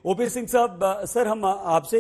OP Singh साहब, sir हम आपसे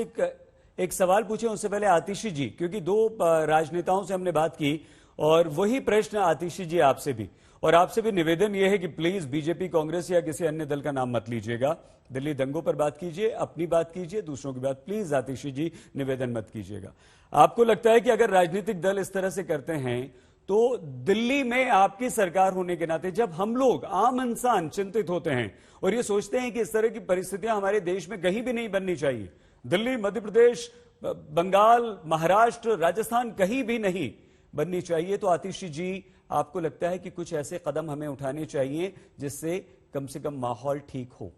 एक सवाल पूछे उससे पहले आतिशी जी, क्योंकि दो राजनेताओं से हमने बात की और वही प्रश्न आतिशी जी आपसे भी, और आपसे भी निवेदन यह है कि प्लीज बीजेपी, कांग्रेस या किसी अन्य दल का नाम मत लीजिएगा। दिल्ली दंगों पर बात कीजिए, अपनी बात कीजिए, दूसरों की बात प्लीज आतिशी जी निवेदन मत कीजिएगा। आपको लगता है कि अगर राजनीतिक दल इस तरह से करते हैं तो दिल्ली में आपकी सरकार होने के नाते जब हम लोग आम इंसान चिंतित होते हैं और ये सोचते हैं कि इस तरह की परिस्थितियां हमारे देश में कहीं भी नहीं बननी चाहिए, दिल्ली, मध्य प्रदेश, बंगाल, महाराष्ट्र, राजस्थान कहीं भी नहीं बननी चाहिए, तो आतिशी जी आपको लगता है कि कुछ ऐसे कदम हमें उठाने चाहिए जिससे कम से कम माहौल ठीक हो?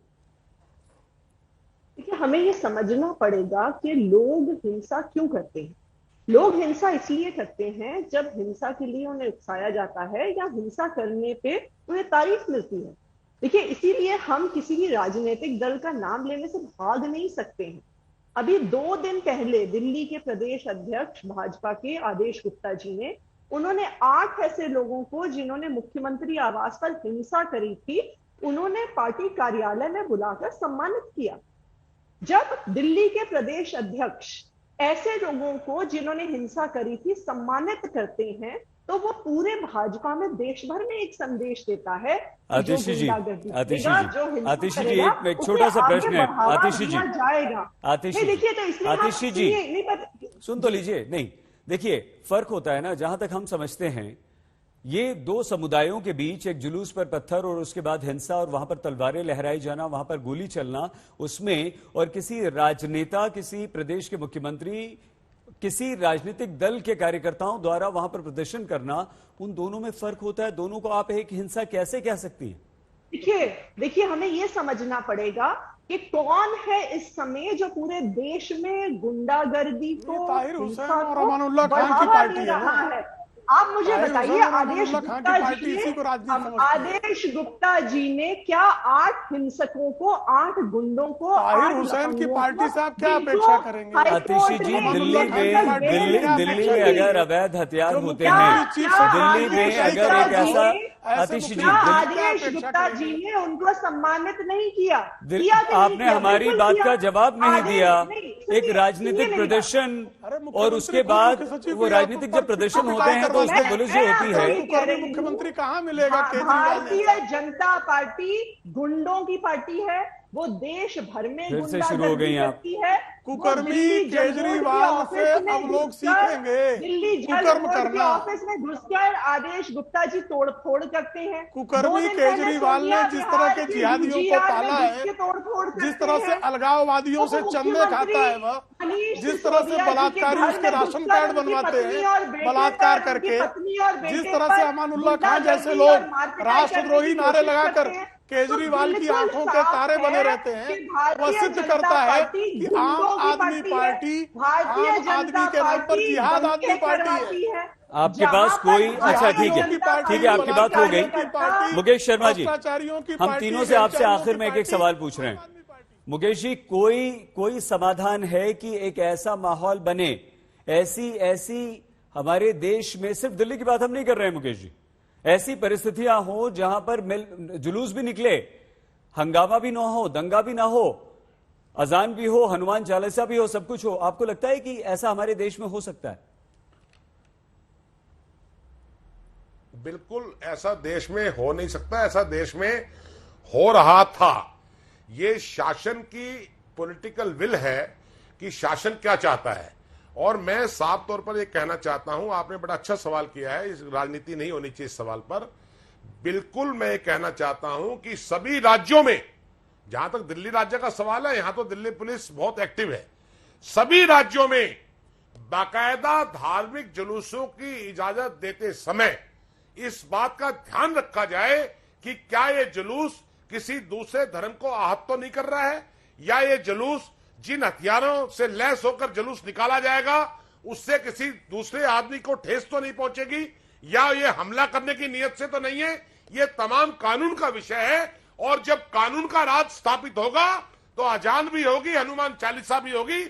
देखिए, हमें ये समझना पड़ेगा कि लोग हिंसा क्यों करते हैं। लोग हिंसा इसलिए करते हैं जब हिंसा के लिए उन्हें उकसाया जाता है या हिंसा करने पे उन्हें तारीफ मिलती है। देखिए, इसीलिए हम किसी भी राजनीतिक दल का नाम लेने से भाग नहीं सकते हैं। अभी 2 दिन पहले दिल्ली के प्रदेश अध्यक्ष भाजपा के आदेश गुप्ता जी ने, उन्होंने 8 ऐसे लोगों को जिन्होंने मुख्यमंत्री आवास पर हिंसा करी थी, उन्होंने पार्टी कार्यालय में बुलाकर सम्मानित किया। जब दिल्ली के प्रदेश अध्यक्ष ऐसे लोगों को जिन्होंने हिंसा करी थी सम्मानित करते हैं, तो वो पूरे भाजपा में, देश भर में एक संदेश देता है। आतिशी जी, आतिशी जी, एक छोटा सा प्रश्न है आतिशी जी, जाएगा देखिए, तो इसलिए आतिशी जी सुन तो लीजिए। नहीं, देखिए फर्क होता है ना, जहां तक हम समझते हैं ये दो समुदायों के बीच एक जुलूस पर पत्थर और उसके बाद हिंसा और वहां पर तलवारें लहराई जाना, वहां पर गोली चलना, उसमें और किसी राजनेता, किसी प्रदेश के मुख्यमंत्री, किसी राजनीतिक दल के कार्यकर्ताओं द्वारा वहां पर प्रदर्शन करना, उन दोनों में फर्क होता है। दोनों को आप एक हिंसा कैसे कह सकती हैं? देखिए, हमें यह समझना पड़ेगा कि कौन है इस समय जो पूरे देश में गुंडागर्दी को, ताहिर हुसैन और अमानुल्लाह खान की पार्टी है ना। आप मुझे बताइए, आदेश गुप्ता जी ने क्या 8 हिंसकों को, 8 गुंडों को, ताहिर हुसैन की पार्टी से आप क्या अपेक्षा करेंगे? आतिशी जी, दिल्ली में अगर अवैध हथियार होते हैं, दिल्ली में अगर एक ऐसा, आतिशी जी, आदेश गुप्ता जी ने उनको सम्मानित नहीं किया। आपने हमारी बात का जवाब नहीं दिया। एक राजनीतिक प्रदर्शन और उसके बाद वो राजनीतिक जब प्रदर्शन होते हैं तो उसमें पुलिस जो होती है, मुख्यमंत्री कहाँ मिलेगा? भारतीय जनता पार्टी गुंडों की पार्टी है, वो देश भर में फिर से शुरू हो गई करती है। कुकर्मी केजरीवाल से अब लोग सीखेंगे दिल्ली कुकर्म करना। ऑफिस में घुसकर आदेश गुप्ता जी तोड़ फोड़ करते हैं। कुकर्मी केजरीवाल ने जिस तरह के जिहादियों को पाला है, जिस तरह से अलगाववादियों से चंदे खाता है, वह जिस तरह से बलात्कारी उसके राशन कार्ड बनवाते हैं बलात्कार करके, जिस तरह से अमानुल्लाह खान जैसे लोग राष्ट्रद्रोही नारे लगाकर केजरीवाल की आंखों के तारे बने रहते हैं, वह सिद्ध करता है कि आम आदमी पार्टी आम आदमी के नाम पर जिहाद आदमी पार्टी है। आपके पास कोई, अच्छा ठीक है, आपकी बात हो गई। मुकेश शर्मा जी, हम तीनों से आपसे आखिर में एक सवाल पूछ रहे हैं। मुकेश जी, कोई समाधान है कि एक ऐसा माहौल बने, ऐसी हमारे देश में, सिर्फ दिल्ली की बात हम नहीं कर रहे हैं मुकेश जी, ऐसी परिस्थितियां हो जहां पर जुलूस भी निकले, हंगामा भी ना हो, दंगा भी ना हो, अजान भी हो, हनुमान चालीसा भी हो, सब कुछ हो? आपको लगता है कि ऐसा हमारे देश में हो सकता है? बिल्कुल ऐसा देश में हो नहीं सकता, ऐसा देश में हो रहा था। ये शासन की पॉलिटिकल विल है कि शासन क्या चाहता है। और मैं साफ तौर पर यह कहना चाहता हूं, आपने बड़ा अच्छा सवाल किया है, इस राजनीति नहीं होनी चाहिए इस सवाल पर। बिल्कुल मैं ये कहना चाहता हूं कि सभी राज्यों में, जहां तक दिल्ली राज्य का सवाल है, यहां तो दिल्ली पुलिस बहुत एक्टिव है, सभी राज्यों में बाकायदा धार्मिक जुलूसों की इजाजत देते समय इस बात का ध्यान रखा जाए कि क्या ये जुलूस किसी दूसरे धर्म को आहत तो नहीं कर रहा है, या ये जुलूस जिन हथियारों से लैस होकर जुलूस निकाला जाएगा उससे किसी दूसरे आदमी को ठेस तो नहीं पहुंचेगी, या ये हमला करने की नीयत से तो नहीं है। ये तमाम कानून का विषय है, और जब कानून का राज स्थापित होगा तो अजान भी होगी, हनुमान चालीसा भी होगी,